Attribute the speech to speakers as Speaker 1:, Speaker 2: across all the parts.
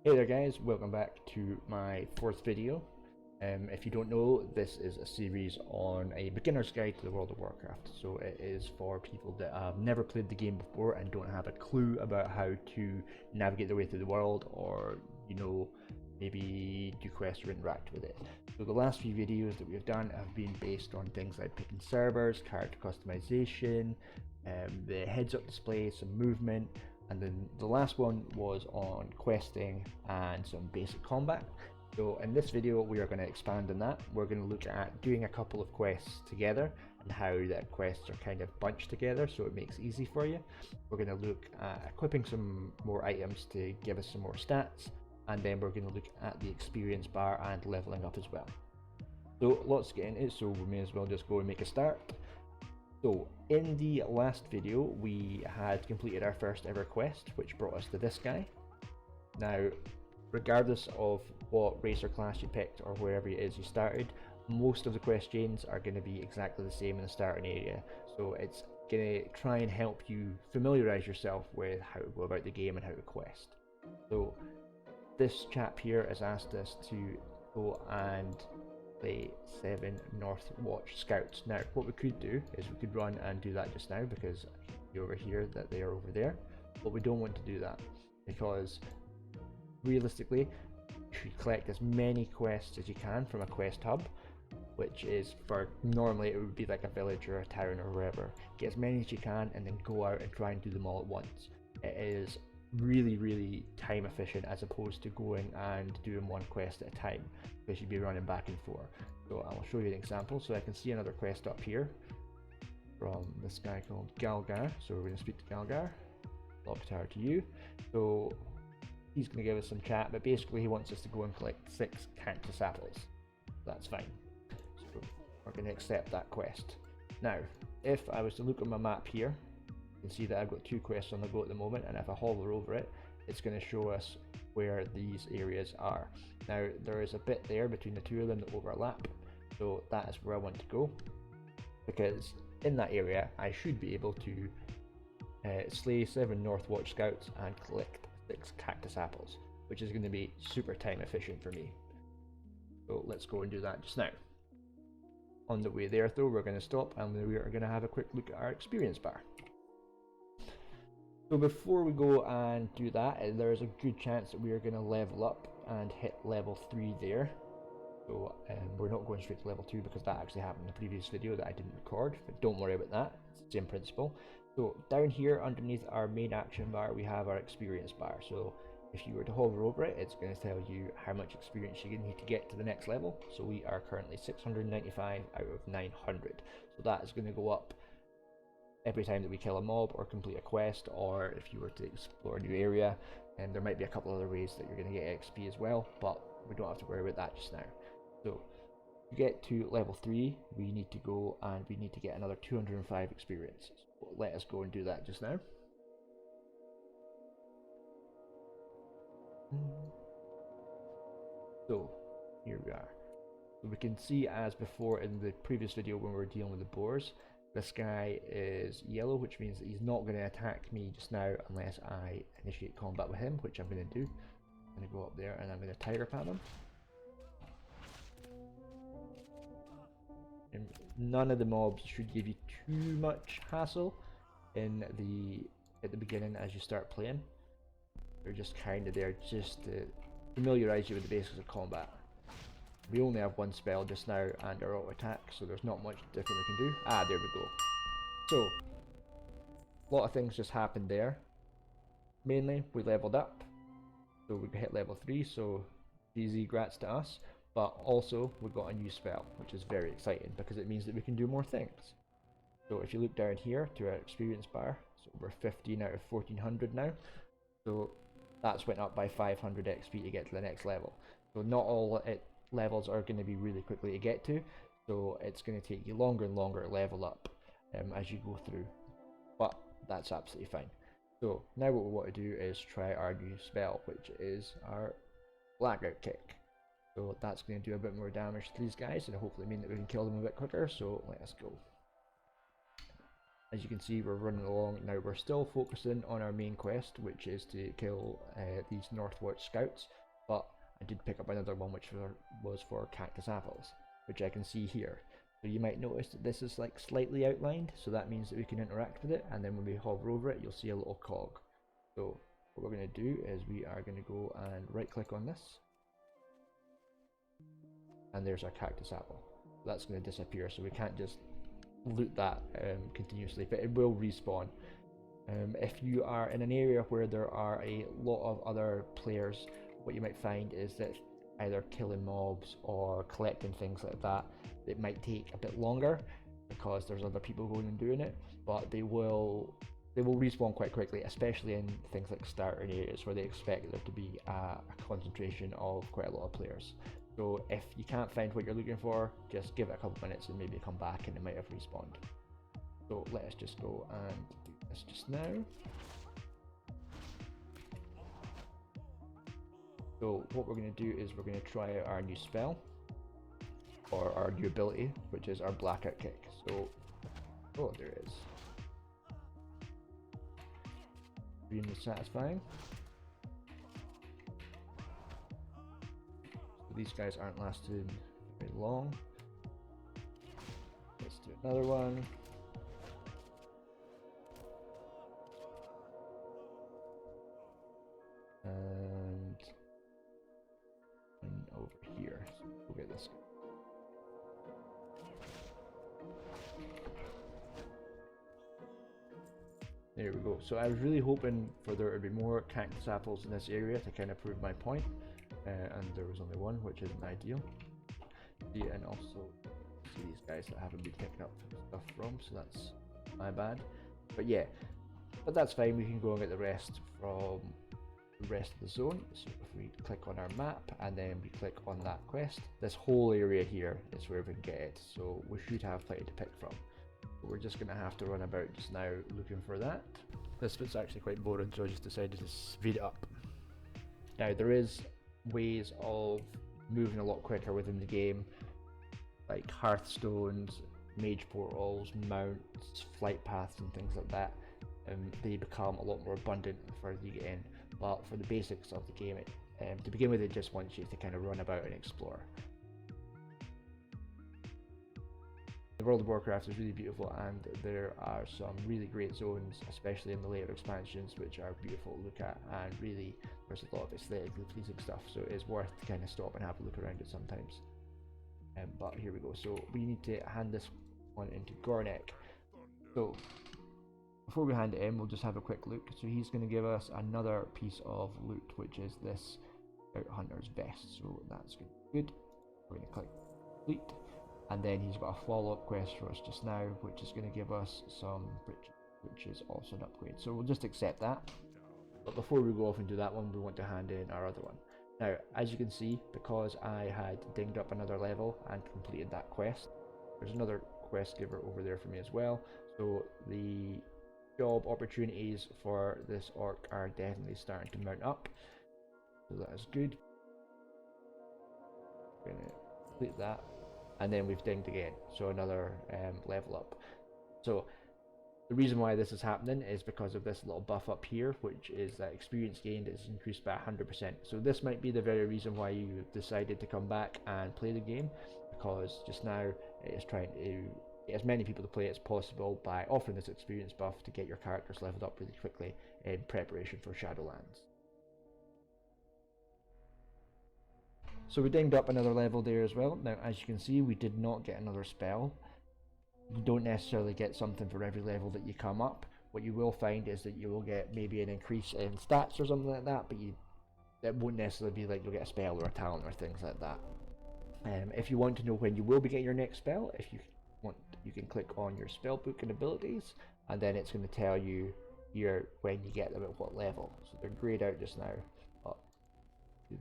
Speaker 1: Hey there guys, welcome back to my fourth video. If you don't know, this is a series on a beginner's guide to the World of Warcraft. So it is for people that have never played the game before and don't have a clue about how to navigate their way through the world, or maybe do quests or interact with it. So the last few videos that we've done have been based on things like picking servers, character customization, the heads-up display, some movement, and then the last one was on questing and some basic combat. So in this video we are going to expand on that. We're going to look at doing a couple of quests together and how the quests are kind of bunched together so it makes it easy for you. We're going to look at equipping some more items to give us some more stats, and then we're going to look at the experience bar and leveling up as well. So lots to get into, so we may as well just go and make a start. So in the last video we had completed our first ever quest, which brought us to this guy. Now, regardless of what race or class you picked or wherever it is you started, most of the quest chains are going to be exactly the same in the starting area. So it's going to try and help you familiarize yourself with how to go about the game and how to quest. So this chap here has asked us to go and play 7 North Watch Scouts. Now what we could do is we could run and do that just now, because you over here that they are over there, but we don't want to do that because realistically you should collect as many quests as you can from a quest hub, which is for normally it would be like a village or a town or wherever. Get as many as you can and then go out and try and do them all at once. It is really time efficient as opposed to going and doing one quest at a time, because you'd be running back and forth. So I'll show you an example. So I can see another quest up here from this guy called Galgar. So we're going to speak to Galgar. Lock tower to you. So he's going to give us some chat, but basically he wants us to go and collect 6 cactus apples. That's fine. So we're going to accept that quest. Now, if I was to look on my map here, you can see that I've got 2 quests on the go at the moment, and if I hover over it, it's going to show us where these areas are. Now there is a bit there between the 2 of them that overlap, so that is where I want to go, because in that area I should be able to slay 7 North Watch Scouts and collect 6 cactus apples, which is going to be super time efficient for me. So let's go and do that just now. On the way there though, we're going to stop and we are going to have a quick look at our experience bar. So before we go and do that, there's a good chance that we are going to level up and hit level 3 there. So we're not going straight to level 2 because that actually happened in the previous video that I didn't record, but don't worry about that, it's the same principle. So down here underneath our main action bar we have our experience bar. So if you were to hover over it, it's going to tell you how much experience you need to get to the next level. So we are currently 695 out of 900. So that is going to go up every time that we kill a mob or complete a quest, or if you were to explore a new area. And there might be a couple other ways that you're going to get XP as well, but we don't have to worry about that just now. So to get to level 3 we need to go and we need to get another 205 experience. So let us go and do that just now. So here we are. So we can see, as before in the previous video when we were dealing with the boars, this guy is yellow, which means that he's not going to attack me just now unless I initiate combat with him, which I'm going to do. I'm going to go up there and I'm going to tiger pat him. And none of the mobs should give you too much hassle at the beginning as you start playing. They're just kind of there just to familiarize you with the basics of combat. We only have 1 spell just now and our auto attack, so there's not much different we can do. Ah, there we go. So a lot of things just happened there. Mainly we leveled up, so we hit level 3, so easy, grats to us. But also we got a new spell, which is very exciting because it means that we can do more things. So if you look down here to our experience bar, so we're 15 out of 1400 now. So that's went up by 500 XP to get to the next level. So not all levels are going to be really quickly to get to, so it's going to take you longer and longer to level up as you go through, but that's absolutely fine. So now what we want to do is try our new spell, which is our blackout kick. So that's going to do a bit more damage to these guys and hopefully mean that we can kill them a bit quicker, so let us go. As you can see, we're running along. Now we're still focusing on our main quest, which is to kill these Northwatch scouts, but I did pick up another one which was for cactus apples, which I can see here. So you might notice that this is like slightly outlined, so that means that we can interact with it, and then when we hover over it, you'll see a little cog. So what we're going to do is we are going to go and right click on this, and there's our cactus apple. That's going to disappear, so we can't just loot that continuously, but it will respawn. If you are in an area where there are a lot of other players, what you might find is that either killing mobs or collecting things like that, it might take a bit longer because there's other people going and doing it, but they will respawn quite quickly, especially in things like starter areas where they expect there to be a concentration of quite a lot of players. So if you can't find what you're looking for, just give it a couple minutes and maybe come back and it might have respawned. So let us just go and do this just now. So what we're going to do is we're going to try out our new spell, or our new ability, which is our blackout kick. So, oh, there it is. Extremely satisfying. These guys aren't lasting very long. Let's do another one. And over here. So we'll get this guy. There we go. So I was really hoping for there to be more cactus apples in this area to kind of prove my point. And there was only one, which isn't ideal. Yeah, and also see these guys that haven't been picking up stuff from, so that's my bad. But yeah, but that's fine. We can go and get the rest from the rest of the zone. So if we click on our map and then we click on that quest, this whole area here is where we can get it. So we should have plenty to pick from. But we're just going to have to run about just now looking for that. This bit's actually quite boring, so I just decided to speed it up. Now there is ways of moving a lot quicker within the game, like hearthstones, mage portals, mounts, flight paths and things like that. They become a lot more abundant the further you get in, but for the basics of the game, to begin with, it just wants you to kind of run about and explore. The World of Warcraft is really beautiful, and there are some really great zones, especially in the later expansions, which are beautiful to look at, and really there's a lot of aesthetically pleasing stuff, so it's worth to kind of stop and have a look around it sometimes. But here we go, so we need to hand this one into Gornek. So before we hand it in, we'll just have a quick look. So he's going to give us another piece of loot, which is this Hunter's Vest, so that's good. We're going to click complete. And then he's got a follow-up quest for us just now, which is going to give us some bridges, which is also an upgrade. So we'll just accept that. But before we go off and do that one, we want to hand in our other one. Now, as you can see, because I had dinged up another level and completed that quest, there's another quest giver over there for me as well. So the job opportunities for this orc are definitely starting to mount up. So that is good. We're going to complete that. And then we've dinged again, so another level up. So the reason why this is happening is because of this little buff up here, which is that experience gained is increased by 100%. So this might be the very reason why you decided to come back and play the game, because just now it is trying to get as many people to play as possible by offering this experience buff to get your characters leveled up really quickly in preparation for Shadowlands. So we dinged up another level there as well. Now, as you can see, we did not get another spell. You don't necessarily get something for every level that you come up. What you will find is that you will get maybe an increase in stats or something like that, but that won't necessarily be like you'll get a spell or a talent or things like that. If you want to know when you will be getting your next spell, if you want, you can click on your spell book and abilities, and then it's going to tell you here when you get them at what level. So they're grayed out just now.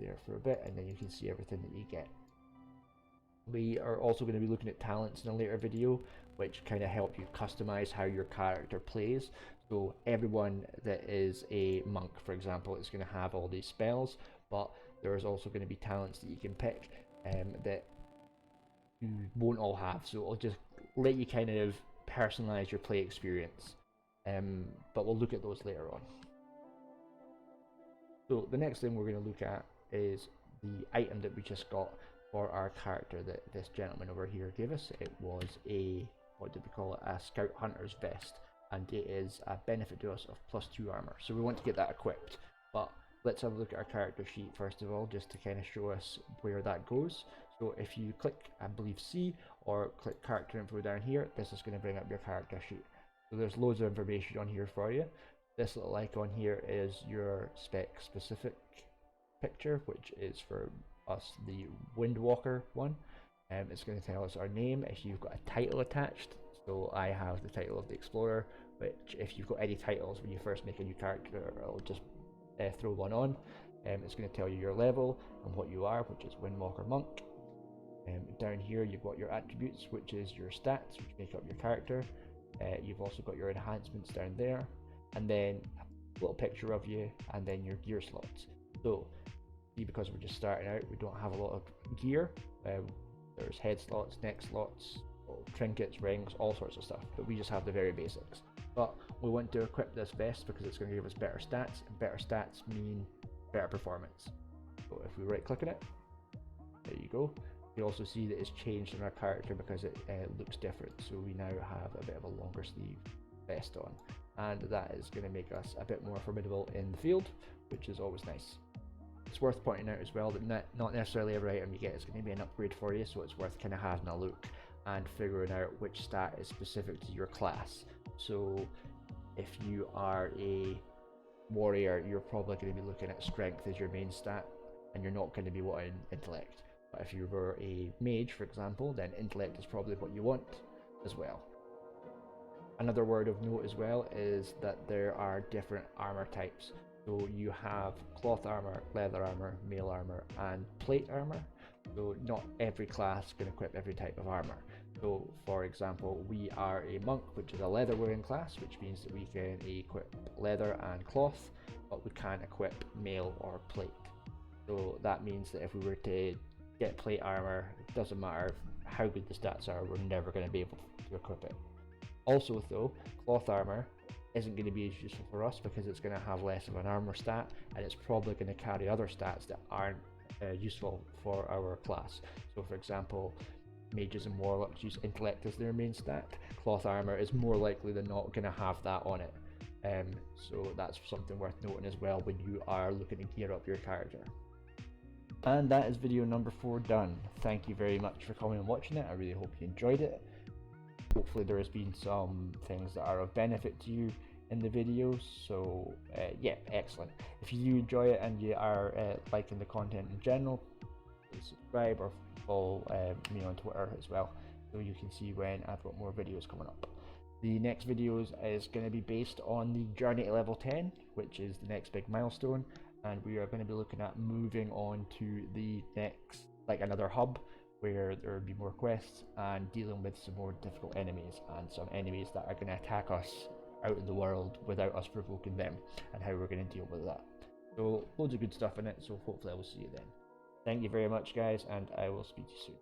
Speaker 1: There for a bit, and then you can see everything that you get. We are also going to be looking at talents in a later video, which kind of help you customize how your character plays. So everyone that is a monk, for example, is going to have all these spells, but there's also going to be talents that you can pick that you won't all have. So I'll just let you kind of personalize your play experience. But we'll look at those later on. So the next thing we're going to look at is the item that we just got for our character that this gentleman over here gave us. It was a, what did we call it, a Scout Hunter's Vest, and it is a benefit to us of +2 armor. So we want to get that equipped, but let's have a look at our character sheet first of all, just to kind of show us where that goes. So if you click, I believe, C, or click character info down here, this is going to bring up your character sheet. So there's loads of information on here for you. This little icon here is your spec specific picture, which is for us the Windwalker one. It's going to tell us our name if you've got a title attached. So I have the title of the Explorer, which if you've got any titles when you first make a new character, it'll just throw one on. It's going to tell you your level and what you are, which is Windwalker Monk. Down here you've got your attributes, which is your stats, which make up your character. You've also got your enhancements down there, and then a little picture of you, and then your gear slots. So because we're just starting out, we don't have a lot of gear. There's head slots, neck slots, trinkets, rings, all sorts of stuff, but we just have the very basics. But we want to equip this vest because it's going to give us better stats, and better stats mean better performance. So if we right click on it, there you go. You also see that it's changed in our character because it looks different, so we now have a bit of a longer sleeve vest on, and that is going to make us a bit more formidable in the field, which is always nice. It's worth pointing out as well that not necessarily every item you get is going to be an upgrade for you, so it's worth kind of having a look and figuring out which stat is specific to your class. So if you are a warrior, you're probably going to be looking at strength as your main stat, and you're not going to be wanting intellect. But if you were a mage, for example, then intellect is probably what you want as well. Another word of note as well is that there are different armor types. So you have cloth armor, leather armor, mail armor, and plate armor. So not every class can equip every type of armor. So for example, we are a monk, which is a leather wearing class, which means that we can equip leather and cloth, but we can't equip mail or plate. So that means that if we were to get plate armor, it doesn't matter how good the stats are, we're never going to be able to equip it. Also though, cloth armor isn't going to be as useful for us because it's going to have less of an armor stat, and it's probably going to carry other stats that aren't useful for our class. So for example, mages and warlocks use intellect as their main stat. Cloth armor is more likely than not going to have that on it. So that's something worth noting as well when you are looking to gear up your character. And that is video number 4 done. Thank you very much for coming and watching it. I really hope you enjoyed it. Hopefully there has been some things that are of benefit to you in the video, so yeah, excellent. If you do enjoy it and you are liking the content in general, please subscribe or follow me on Twitter as well, so you can see when I've got more videos coming up. The next videos is going to be based on the journey to level 10, which is the next big milestone, and we are going to be looking at moving on to the next, like another hub, where there will be more quests and dealing with some more difficult enemies, and some enemies that are going to attack us out in the world without us provoking them, and how we're going to deal with that. So loads of good stuff in it, so hopefully I will see you then. Thank you very much guys, and I will speak to you soon.